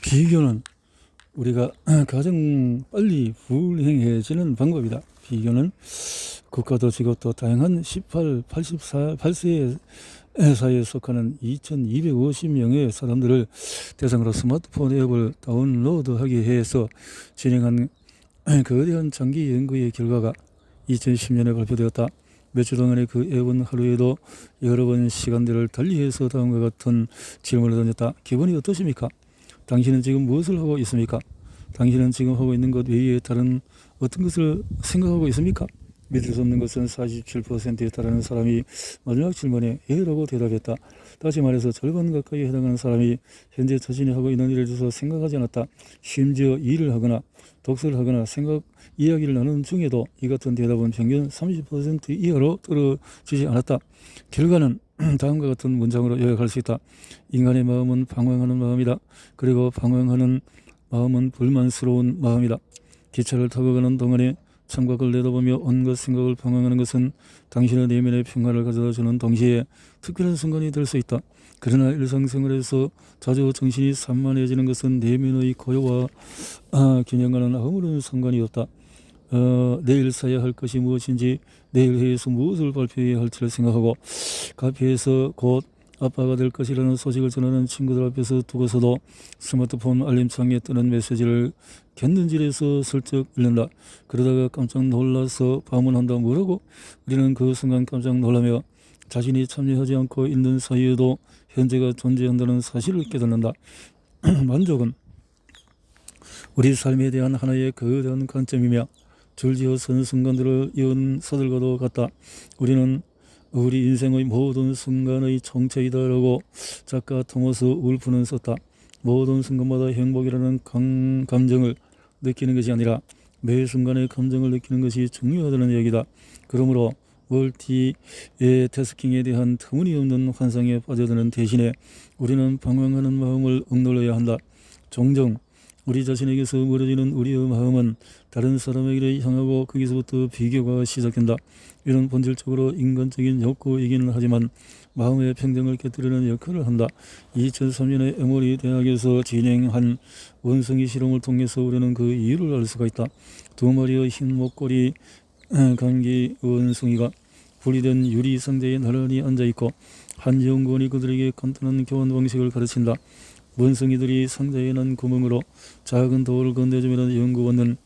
비교는 우리가 가장 빨리 불행해지는 방법이다. 비교는 국가도 직업도 다양한 18, 88세 사이에 속하는 2250명의 사람들을 대상으로 스마트폰 앱을 다운로드하게 해서 진행한 거대한 장기 연구의 결과가 2010년에 발표되었다. 몇 주 동안의 그 앱은 하루에도 여러 번 시간들을 달리해서 다음과 같은 질문을 던졌다. 기분이 어떠십니까? 당신은 지금 무엇을 하고 있습니까? 당신은 지금 하고 있는 것 외에 다른 어떤 것을 생각하고 있습니까? 믿을 수 없는 것은 47%에 달하는 사람이 마지막 질문에 예라고 대답했다. 다시 말해서 절반 가까이 해당하는 사람이 현재 자신이 하고 있는 일에 대해서 생각하지 않았다. 심지어 일을 하거나 독서를 하거나 이야기를 나누는 중에도 이 같은 대답은 평균 30% 이하로 떨어지지 않았다. 결과는 다음과 같은 문장으로 요약할 수 있다. 인간의 마음은 방황하는 마음이다. 그리고 방황하는 마음은 불만스러운 마음이다. 기차를 타고 가는 동안에 창밖을 내다보며 온갖 생각을 방황하는 것은 당신의 내면의 평화를 가져다주는 동시에 특별한 순간이 될 수 있다. 그러나 일상생활에서 자주 정신이 산만해지는 것은 내면의 고요와 균형과는 아무런 상관이 없다. 내일 사야 할 것이 무엇인지, 내일 회의에서 무엇을 발표해야 할지를 생각하고 카페에서 곧 아빠가 될 것이라는 소식을 전하는 친구들 앞에서 두고서도 스마트폰 알림창에 뜨는 메시지를 곁눈질해서 슬쩍 읽는다. 그러다가 깜짝 놀라서 반문한다. 뭐라고? 우리는 그 순간 깜짝 놀라며 자신이 참여하지 않고 있는 사이에도 현재가 존재한다는 사실을 깨닫는다. 만족은 우리 삶에 대한 하나의 거대한 관점이며 줄지어 서는 순간들을 이은 서들과도 같다. 우리는 우리 인생의 모든 순간의 정체이다라고 작가 토머스 울프는 썼다. 모든 순간마다 행복이라는 감정을 느끼는 것이 아니라 매 순간의 감정을 느끼는 것이 중요하다는 얘기다. 그러므로 멀티태스킹에 대한 터무니없는 환상에 빠져드는 대신에 우리는 방황하는 마음을 억눌러야 한다. 종종 우리 자신에게서 멀어지는 우리의 마음은 다른 사람에게 향하고 거기서부터 비교가 시작된다. 이런 본질적으로 인간적인 욕구이기는 하지만 마음의 평정을 깨뜨리는 역할을 한다. 2003년에 에모리 대학에서 진행한 원숭이 실험을 통해서 우리는 그 이유를 알 수가 있다. 두 마리의 흰 목걸이 감기 원숭이가 분리된 유리 상자에 나란히 앉아있고 한 연구원이 그들에게 간단한 교환 방식을 가르친다. 원숭이들이 상자에 난 구멍으로 작은 돌을 건네주면 연구원은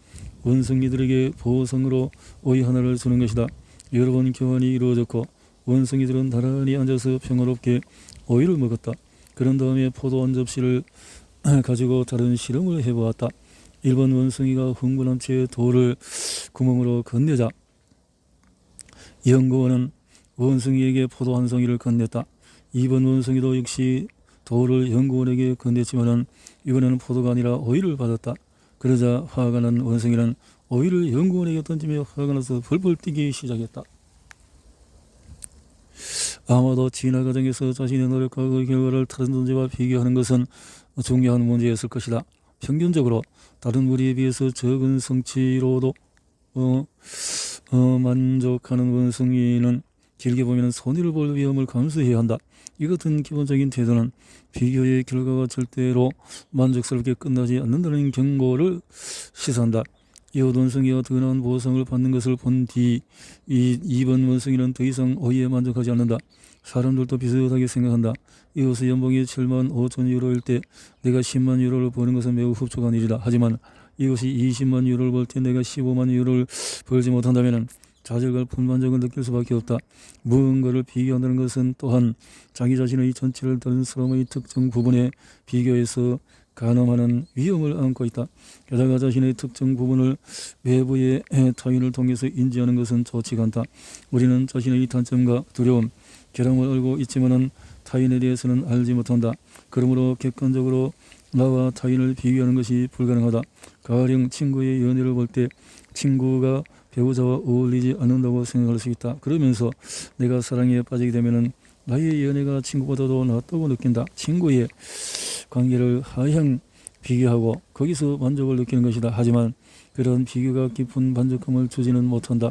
원숭이들에게 보상으로 오이 하나를 주는 것이다. 여러 번 교환이 이루어졌고 원숭이들은 나란히 앉아서 평화롭게 오이를 먹었다. 그런 다음에 포도 한 접시를 가지고 다른 실험을 해보았다. 1번 원숭이가 흥분한 채 돌을 구멍으로 건네자 연구원은 원숭이에게 포도 한 송이를 건넸다. 2번 원숭이도 역시 돌을 연구원에게 건넸지만은 이번에는 포도가 아니라 오이를 받았다. 그러자 화가 난 원숭이는 오이를 연구원에게 던지며 화가 나서 벌벌 뛰기 시작했다. 아마도 진화 과정에서 자신의 노력과 그 결과를 다른 존재와 비교하는 것은 중요한 문제였을 것이다. 평균적으로 다른 무리에 비해서 적은 성취로도 만족하는 원숭이는 길게 보면 손해를 볼 위험을 감수해야 한다. 이 같은 기본적인 태도는 비교의 결과가 절대로 만족스럽게 끝나지 않는다는 경고를 시사한다. 이웃 원숭이가 더 나은 보상을 받는 것을 본 뒤 2번 원숭이는 더 이상 오이에 만족하지 않는다. 사람들도 비슷하게 생각한다. 이웃의 연봉이 7만 5천 유로일 때 내가 10만 유로를 버는 것은 매우 흡족한 일이다. 하지만 이것이 20만 유로를 벌 때 내가 15만 유로를 벌지 못한다면 좌절과 불만족을 느낄 수밖에 없다. 무언가를 비교한다는 것은 또한 자기 자신의 전체를 다른 사람의 특정 부분에 비교해서 가늠하는 위험을 안고 있다. 게다가 자신의 특정 부분을 외부의 타인을 통해서 인지하는 것은 좋지가 않다. 우리는 자신의 단점과 두려움, 결함을 알고 있지만은 타인에 대해서는 알지 못한다. 그러므로 객관적으로 나와 타인을 비교하는 것이 불가능하다. 가령 친구의 연애를 볼 때 친구가 배우자와 어울리지 않는다고 생각할 수 있다. 그러면서 내가 사랑에 빠지게 되면은 나의 연애가 친구보다도 낫다고 느낀다. 친구의 관계를 하향 비교하고 거기서 만족을 느끼는 것이다. 하지만 그런 비교가 깊은 만족감을 주지는 못한다.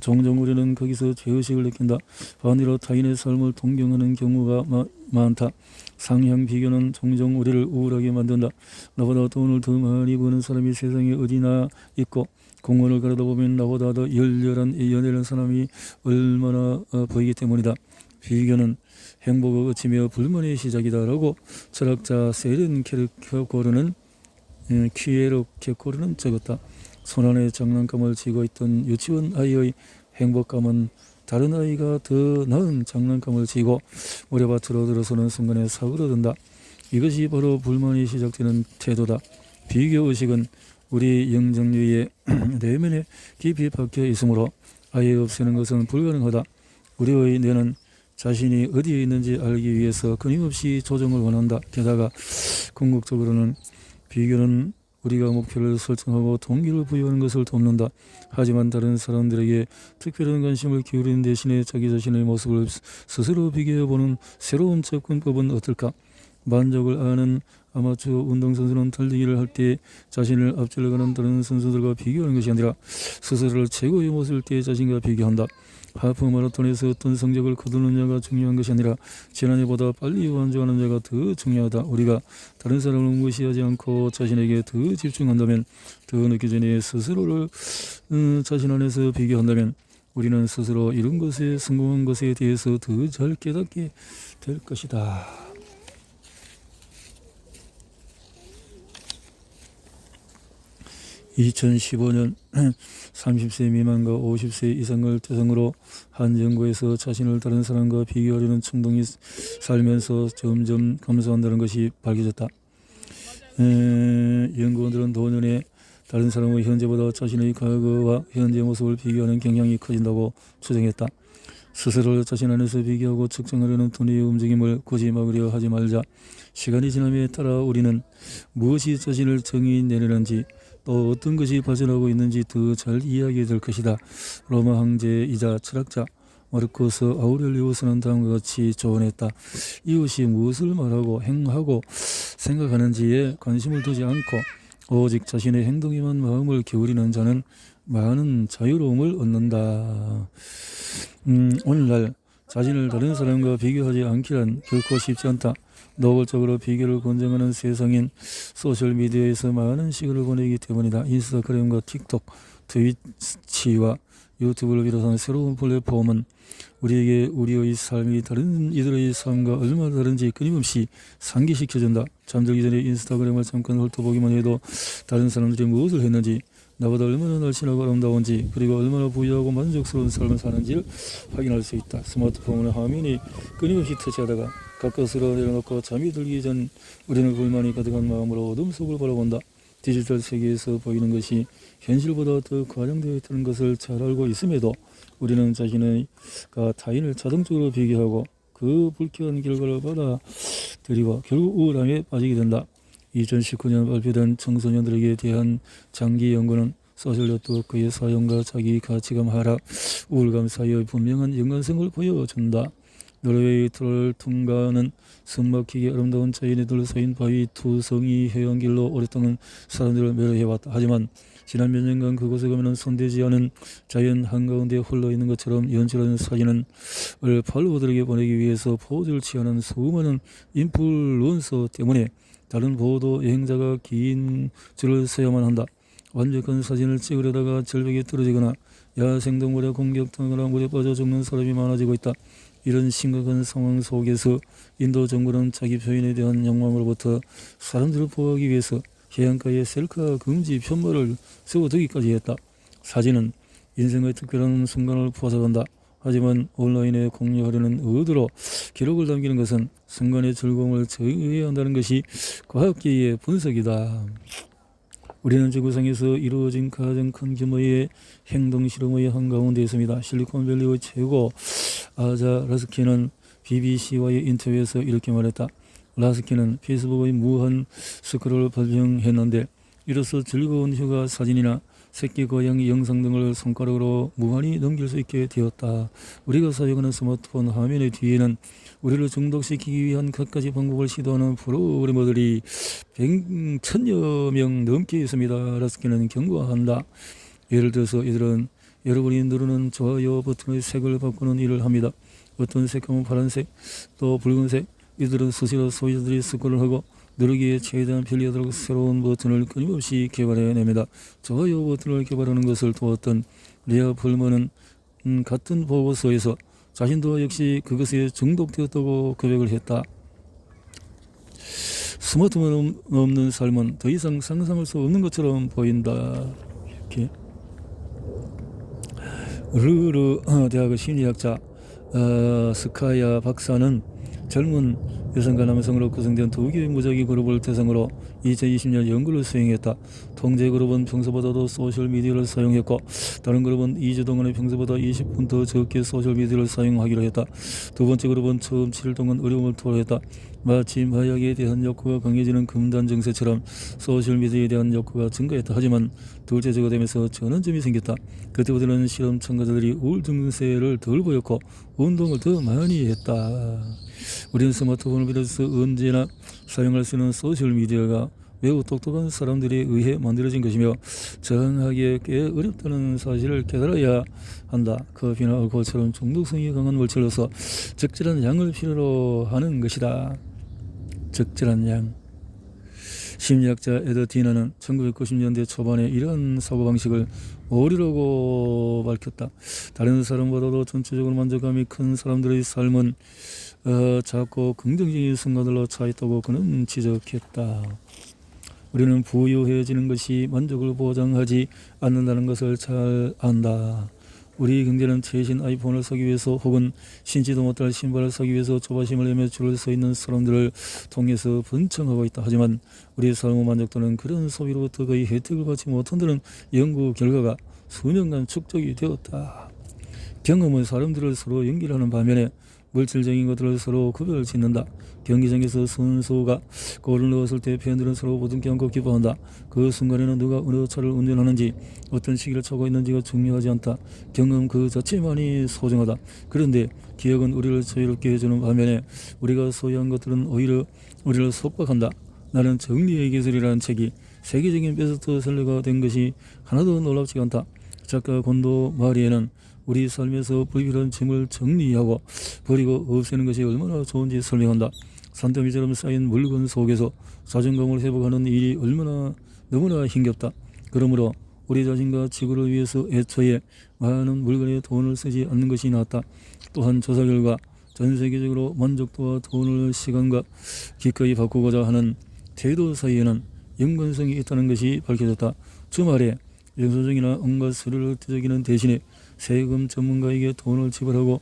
종종 우리는 거기서 죄의식을 느낀다. 반대로 타인의 삶을 동경하는 경우가 많다. 상향 비교는 종종 우리를 우울하게 만든다. 나보다 돈을 더 많이 버는 사람이 세상에 어디나 있고 공원을 가려다 보면 나보다 더 열렬한 연애하는 사람이 얼마나 보이기 때문이다. 비교는 행복을 거치며 불만의 시작이다라고 철학자 세렌 케르케고르는 적었다. 손안에 장난감을 쥐고 있던 유치원 아이의 행복감은 다른 아이가 더 나은 장난감을 쥐고 모래밭으로 들어서는 순간에 사그러든다. 이것이 바로 불만이 시작되는 태도다. 비교의식은 우리 영정류의 내면에 깊이 박혀 있으므로 아예 없애는 것은 불가능하다. 우리의 뇌는 자신이 어디에 있는지 알기 위해서 끊임없이 조정을 원한다. 게다가 궁극적으로는 비교는 우리가 목표를 설정하고 동기를 부여하는 것을 돕는다. 하지만 다른 사람들에게 특별한 관심을 기울이는 대신에 자기 자신의 모습을 스스로 비교해보는 새로운 접근법은 어떨까? 만족을 아는 아마추어 운동선수는 달리기를 할 때 자신을 앞질러가는 다른 선수들과 비교하는 것이 아니라 스스로를 최고의 모습일 때 자신과 비교한다. 하프 마라톤에서 어떤 성적을 거두느냐가 중요한 것이 아니라 지난해보다 빨리 완주하는 자가 더 중요하다. 우리가 다른 사람을 무시하지 않고 자신에게 더 집중한다면, 더 늦기 전에 스스로를 자신 안에서 비교한다면 우리는 스스로 이룬 것에 성공한 것에 대해서 더 잘 깨닫게 될 것이다. (2015년) 30세 미만과 50세 이상을 대상으로 한 연구에서 자신을 다른 사람과 비교하려는 충동이 살면서 점점 감소한다는 것이 밝혀졌다. 연구원들은 도년에 다른 사람의 현재보다 자신의 과거와 현재 모습을 비교하는 경향이 커진다고 추정했다. 스스로를 자신 안에서 비교하고 측정하려는 두뇌의 움직임을 굳이 막으려 하지 말자. 시간이 지남에 따라 우리는 무엇이 자신을 정의 내리는지, 또 어떤 것이 발전하고 있는지 더 잘 이해하게 될 것이다. 로마 황제이자 철학자 마르코스 아우렐리우스는 다음과 같이 조언했다. 이웃이 무엇을 말하고 행하고 생각하는지에 관심을 두지 않고 오직 자신의 행동에만 마음을 기울이는 자는 많은 자유로움을 얻는다. 오늘날 자신을 다른 사람과 비교하지 않기란 결코 쉽지 않다. 노골적으로 비교를 권장하는 세상인 소셜미디어에서 많은 시간을 보내기 때문이다. 인스타그램과 틱톡, 트위치와 유튜브를 비롯한 새로운 플랫폼은 우리에게 우리의 삶이 다른 이들의 삶과 얼마나 다른지 끊임없이 상기시켜준다. 잠들기 전에 인스타그램을 잠깐 훑어보기만 해도 다른 사람들이 무엇을 했는지, 나보다 얼마나 날씬하고 아름다운지, 그리고 얼마나 부유하고 만족스러운 삶을 사는지를 확인할 수 있다. 스마트폰의 화면이 끊임없이 터치하다가 가까스로 내려놓고 잠이 들기 전 우리는 불만이 가득한 마음으로 어둠 속을 바라본다. 디지털 세계에서 보이는 것이 현실보다 더 과장되어 있다는 것을 잘 알고 있음에도 우리는 자신과 타인을 자동적으로 비교하고 그 불쾌한 결과를 받아들이고 결국 우울함에 빠지게 된다. 2019년 발표된 청소년들에게 대한 장기 연구는 소셜네트워크의 사용과 자기 가치감 하락, 우울감 사이의 분명한 연관성을 보여준다. 노르웨이 트롤퉁가는 숨막히게 아름다운 자연에 둘러싸인 바위 투성이 해안길로 오랫동안 사람들을 매료해왔다. 하지만 지난 몇 년간 그곳에 가면 손대지 않은 자연 한가운데 홀로 있는 것처럼 연출하는 사진을 팔로워들에게 보내기 위해서 포즈를 취하는 수많은 인플루언서 때문에 다른 보도 여행자가 긴 줄을 서야만 한다. 완벽한 사진을 찍으려다가 절벽에 떨어지거나 야생동물에 공격당하거나 물에 빠져 죽는 사람이 많아지고 있다. 이런 심각한 상황 속에서 인도 정부는 자기 표현에 대한 욕망으로부터 사람들을 보호하기 위해서 해안가에 셀카 금지 편말을 세워두기까지 했다. 사진은 인생의 특별한 순간을 포착한다. 하지만 온라인에 공유하려는 의도로 기록을 남기는 것은 순간의 즐거움을 저해야 한다는 것이 과학계의 분석이다. 우리는 지구상에서 이루어진 가장 큰 규모의 행동 실험의 한가운데 있습니다. 실리콘밸리의 최고 아자 라스키는 BBC와의 인터뷰에서 이렇게 말했다. 라스키는 페이스북의 무한 스크롤을 발명했는데 이로써 즐거운 휴가 사진이나 새끼 고양이 영상 등을 손가락으로 무한히 넘길 수 있게 되었다. 우리가 사용하는 스마트폰 화면의 뒤에는 우리를 중독시키기 위한 갖가지 방법을 시도하는 프로그래머들이 1,000여 명 넘게 있습니다. 라스키는 경고한다. 예를 들어서 이들은 여러분이 누르는 좋아요 버튼의 색을 바꾸는 일을 합니다. 어떤 색하면 파란색, 또 붉은색, 이들은 스스로 소유자들이 습관을 하고 누르기에 최대한 편리하도록 새로운 버튼을 끊임없이 개발해냅니다. 좋아요 버튼을 개발하는 것을 도왔던 레아 펄먼은 같은 보고서에서 자신도 역시 그것에 중독되었다고 고백을 했다. 스마트폰 없는 삶은 더 이상 상상할 수 없는 것처럼 보인다. 이렇게 르르 대학의 심리학자 스카야 박사는 젊은 여성과 남성으로 구성된 두 개의 무작위 그룹을 대상으로 2020년 연구를 수행했다. 통제 그룹은 평소보다도 소셜미디어를 사용했고 다른 그룹은 2주 동안에 평소보다 20분 더 적게 소셜미디어를 사용하기로 했다. 두 번째 그룹은 처음 7일 동안 어려움을 토로했다. 마치 마약에 대한 욕구가 강해지는 금단 증세처럼 소셜미디어에 대한 욕구가 증가했다. 하지만 둘째 주가 되면서 전환점이 생겼다. 그때부터는 실험 참가자들이 우울 증세를 덜 보였고 운동을 더 많이 했다. 우리는 스마트폰을 비롯해서 언제나 사용할 수 있는 소셜미디어가 매우 똑똑한 사람들에 의해 만들어진 것이며 저항하기에 꽤 어렵다는 사실을 깨달아야 한다. 커피나 알코올처럼 중독성이 강한 물질로서 적절한 양을 필요로 하는 것이다. 적절한 양. 심리학자 에드 디너는 1990년대 초반에 이러한 사고방식을 오류라고 밝혔다. 다른 사람보다도 전체적으로 만족감이 큰 사람들의 삶은 작고 긍정적인 순간들로 차있다고 그는 지적했다. 우리는 부유해지는 것이 만족을 보장하지 않는다는 것을 잘 안다. 우리 경제는 최신 아이폰을 사기 위해서 혹은 신지도 못할 신발을 사기 위해서 조바심을 내며 줄을 서 있는 사람들을 통해서 번창하고 있다. 하지만 우리의 삶의 만족도는 그런 소비로부터 거의 혜택을 받지 못한다는 연구 결과가 수년간 축적이 되었다. 경험은 사람들을 서로 연결하는 반면에 물질적인 것들을 서로 구별을 짓는다. 경기장에서 선수가 골을 넣었을 때 팬들은 서로 보듬지 않고 기뻐한다. 그 순간에는 누가 어느 차를 운전하는지 어떤 시기를 차고 있는지가 중요하지 않다. 경험 그 자체만이 소중하다. 그런데 기억은 우리를 자유롭게 해주는 반면에 우리가 소유한 것들은 오히려 우리를 속박한다. 나는 정리의 기술이라는 책이 세계적인 베스트셀러가 된 것이 하나도 놀랍지 않다. 작가 곤도 마리에는 우리 삶에서 불필요한 짐을 정리하고 버리고 없애는 것이 얼마나 좋은지 설명한다. 산더미처럼 쌓인 물건 속에서 자존감을 회복하는 일이 너무나 힘겹다. 그러므로 우리 자신과 지구를 위해서 애초에 많은 물건에 돈을 쓰지 않는 것이 낫다. 또한 조사 결과 전 세계적으로 만족도와 돈을 시간과 기꺼이 바꾸고자 하는 태도 사이에는 연관성이 있다는 것이 밝혀졌다. 주말에 영수증이나 온갖 서류를 뒤적이는 대신에 세금 전문가에게 돈을 지불하고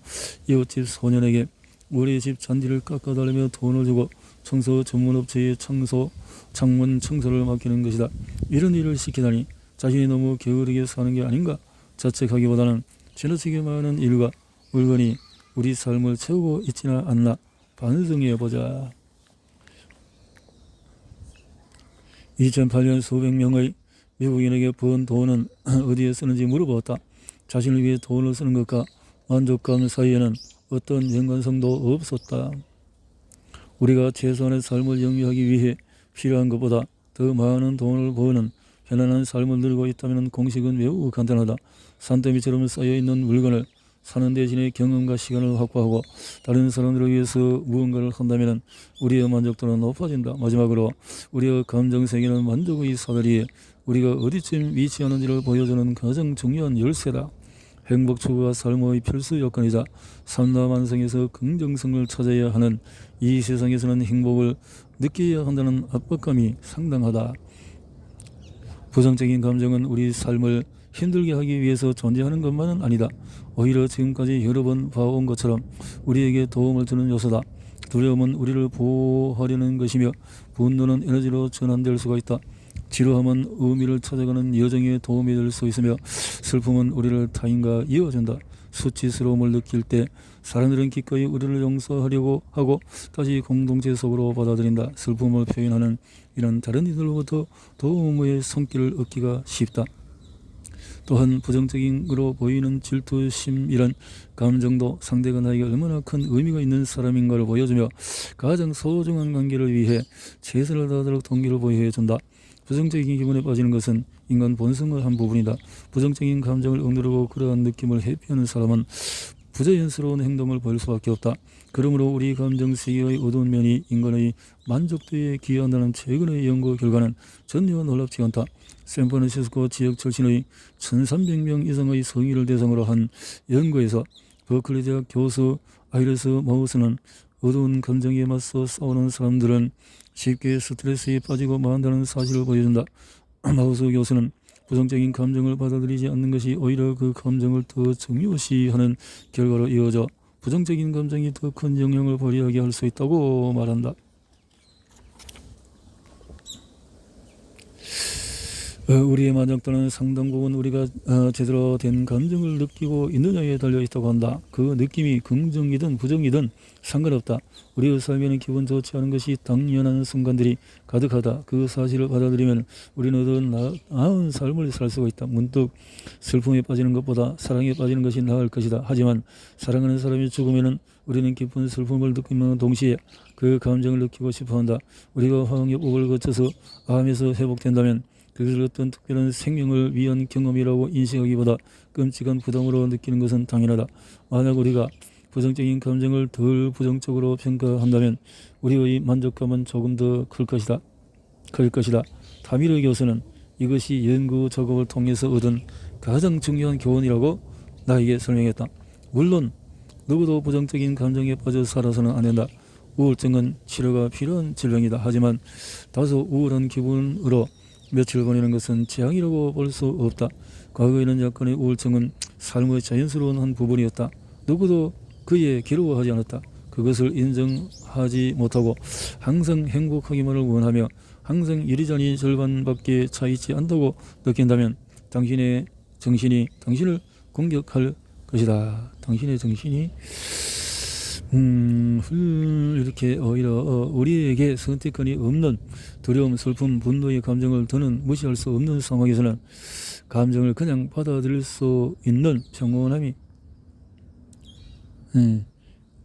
이웃집 소년에게 우리 집 잔디를 깎아달라며 돈을 주고 청소 전문업체에 창문 청소를 맡기는 것이다. 이런 일을 시키다니 자신이 너무 게으르게 사는 게 아닌가 자책하기보다는 지나치게 많은 일과 물건이 우리 삶을 채우고 있지는 않나 반성해보자. 2008년 수백 명의 미국인에게 번 돈은 어디에 쓰는지 물어보았다. 자신을 위해 돈을 쓰는 것과 만족감 사이에는 어떤 연관성도 없었다. 우리가 최소한의 삶을 영위하기 위해 필요한 것보다 더 많은 돈을 버는 편안한 삶을 누리고 있다면 공식은 매우 간단하다. 산더미처럼 쌓여있는 물건을 사는 대신에 경험과 시간을 확보하고 다른 사람들을 위해서 무언가를 한다면 우리의 만족도는 높아진다. 마지막으로 우리의 감정세계는 만족의 사다리에 우리가 어디쯤 위치하는지를 보여주는 가장 중요한 열쇠다. 행복 추구가 삶의 필수 요건이자 삶과 만성에서 긍정성을 찾아야 하는 이 세상에서는 행복을 느껴야 한다는 압박감이 상당하다. 부정적인 감정은 우리 삶을 힘들게 하기 위해서 존재하는 것만은 아니다. 오히려 지금까지 여러 번 봐온 것처럼 우리에게 도움을 주는 요소다. 두려움은 우리를 보호하려는 것이며 분노는 에너지로 전환될 수가 있다. 지루함은 의미를 찾아가는 여정에 도움이 될 수 있으며 슬픔은 우리를 타인과 이어준다. 수치스러움을 느낄 때 사람들은 기꺼이 우리를 용서하려고 하고 다시 공동체 속으로 받아들인다. 슬픔을 표현하는 이런 다른 이들로부터 도움의 손길을 얻기가 쉽다. 또한 부정적인으로 보이는 질투심이란 감정도 상대가 나에게 얼마나 큰 의미가 있는 사람인가를 보여주며 가장 소중한 관계를 위해 최선을 다하도록 동기를 보여준다. 부정적인 기분에 빠지는 것은 인간 본성의 한 부분이다. 부정적인 감정을 억누르고 그러한 느낌을 회피하는 사람은 부자연스러운 행동을 보일 수밖에 없다. 그러므로 우리 감정 세계의 어두운 면이 인간의 만족도에 기여한다는 최근의 연구 결과는 전혀 놀랍지 않다. 샌프란시스코 지역 출신의 1300명 이상의 성인을 대상으로 한 연구에서 버클리 대학 교수 아이리스 마우스는 어두운 감정에 맞서 싸우는 사람들은 쉽게 스트레스에 빠지고 만다는 사실을 보여준다. 마우스 교수는 부정적인 감정을 받아들이지 않는 것이 오히려 그 감정을 더 중요시하는 결과로 이어져 부정적인 감정이 더 큰 영향을 발휘하게 할 수 있다고 말한다. 우리의 만족도는 상당 부분 우리가 제대로 된 감정을 느끼고 있느냐에 달려 있다고 한다. 그 느낌이 긍정이든 부정이든 상관없다. 우리의 삶에는 기분 좋지 않은 것이 당연한 순간들이 가득하다. 그 사실을 받아들이면 우리는 더 나은 삶을 살 수가 있다. 문득 슬픔에 빠지는 것보다 사랑에 빠지는 것이 나을 것이다. 하지만 사랑하는 사람이 죽으면 우리는 깊은 슬픔을 느끼는 동시에 그 감정을 느끼고 싶어한다. 우리가 화학요법을 거쳐서 암에서 회복된다면 그것을 어떤 특별한 생명을 위한 경험이라고 인식하기보다 끔찍한 부담으로 느끼는 것은 당연하다. 만약 우리가 부정적인 감정을 덜 부정적으로 평가한다면 우리의 만족감은 조금 더 클 것이다. 타미르 교수는 이것이 연구 작업을 통해서 얻은 가장 중요한 교훈이라고 나에게 설명했다. 물론 누구도 부정적인 감정에 빠져 살아서는 안 된다. 우울증은 치료가 필요한 질병이다. 하지만 다소 우울한 기분으로 며칠 보내는 것은 재앙이라고 볼 수 없다. 과거에는 약간의 우울증은 삶의 자연스러운 한 부분이었다. 누구도 그에 괴로워하지 않았다. 그것을 인정하지 못하고 항상 행복하기만을 원하며 항상 이리저리 절반밖에 차 있지 않다고 느낀다면 당신의 정신이 당신을 공격할 것이다. 당신의 정신이 이렇게 오히려 우리에게 선택권이 없는 두려움, 슬픔, 분노의 감정을 더는 무시할 수 없는 상황에서는 감정을 그냥 받아들일 수 있는 평온함이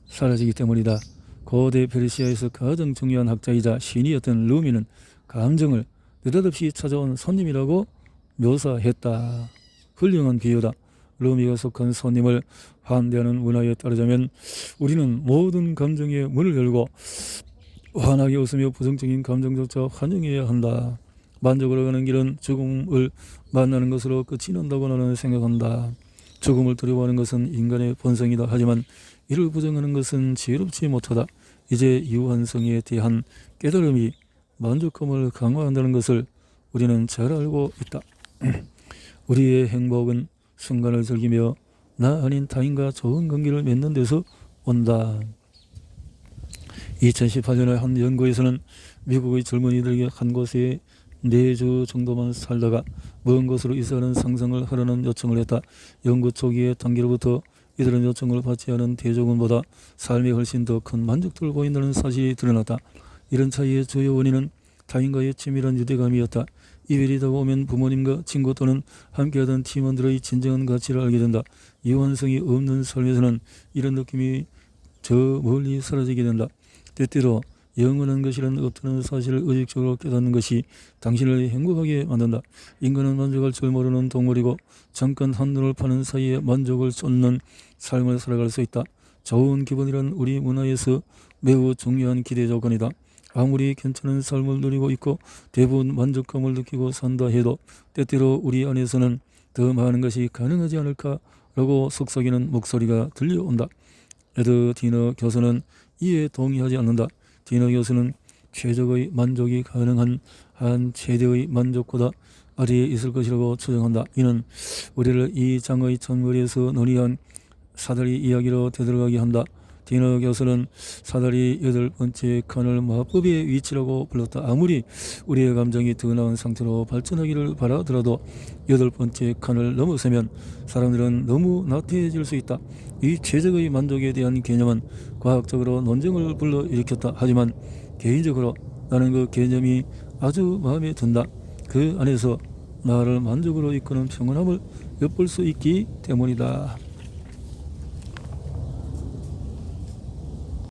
사라지기 때문이다. 고대 페르시아에서 가장 중요한 학자이자 신이었던 루미는 감정을 느닷없이 찾아온 손님이라고 묘사했다. 훌륭한 비유다. 루미가 속한 손님을 환대하는 문화에 따르자면 우리는 모든 감정의 문을 열고 환하게 웃으며 부정적인 감정조차 환영해야 한다. 만족으로 가는 길은 죽음을 만나는 것으로 끝이 난다고 나는 생각한다. 죽음을 두려워하는 것은 인간의 본성이다. 하지만 이를 부정하는 것은 지혜롭지 못하다. 이제 유한성에 대한 깨달음이 만족감을 강화한다는 것을 우리는 잘 알고 있다. 우리의 행복은 순간을 즐기며 나 아닌 타인과 좋은 관계를 맺는 데서 온다. 2018년에 한 연구에서는 미국의 젊은이들에게 한 곳에 4주 정도만 살다가 먼 곳으로 이사하는 상상을 하라는 요청을 했다. 연구 초기의 단계로부터 이들은 요청을 받지 않은 대조군보다 삶이 훨씬 더 큰 만족도를 보인다는 사실이 드러났다. 이런 차이의 주요 원인은 타인과의 치밀한 유대감이었다. 이별이 다가오면 부모님과 친구 또는 함께하던 팀원들의 진정한 가치를 알게 된다. 이완성이 없는 삶에서는 이런 느낌이 저 멀리 사라지게 된다. 때때로 영원한 것이란 없다는 사실을 의식적으로 깨닫는 것이 당신을 행복하게 만든다. 인간은 만족할 줄 모르는 동물이고 잠깐 한눈을 파는 사이에 만족을 쫓는 삶을 살아갈 수 있다. 좋은 기분이란 우리 문화에서 매우 중요한 기대 조건이다. 아무리 괜찮은 삶을 누리고 있고 대부분 만족감을 느끼고 산다 해도 때때로 우리 안에서는 더 많은 것이 가능하지 않을까라고 속삭이는 목소리가 들려온다. 에드 디너 교수는 이에 동의하지 않는다. 디너 교수는 최적의 만족이 가능한 한 최대의 만족보다 아래에 있을 것이라고 추정한다. 이는 우리를 이 장의 첫머리에서 논의한 사다리 이야기로 되돌아가게 한다. 디너 교수는 사다리 8번째 칸을 마법의 위치라고 불렀다. 아무리 우리의 감정이 더 나은 상태로 발전하기를 바라더라도 8번째 칸을 넘어서면 사람들은 너무 나태해질 수 있다. 이 최적의 만족에 대한 개념은 과학적으로 논쟁을 불러일으켰다. 하지만 개인적으로 나는 그 개념이 아주 마음에 든다. 그 안에서 나를 만족으로 이끄는 평온함을 엿볼 수 있기 때문이다.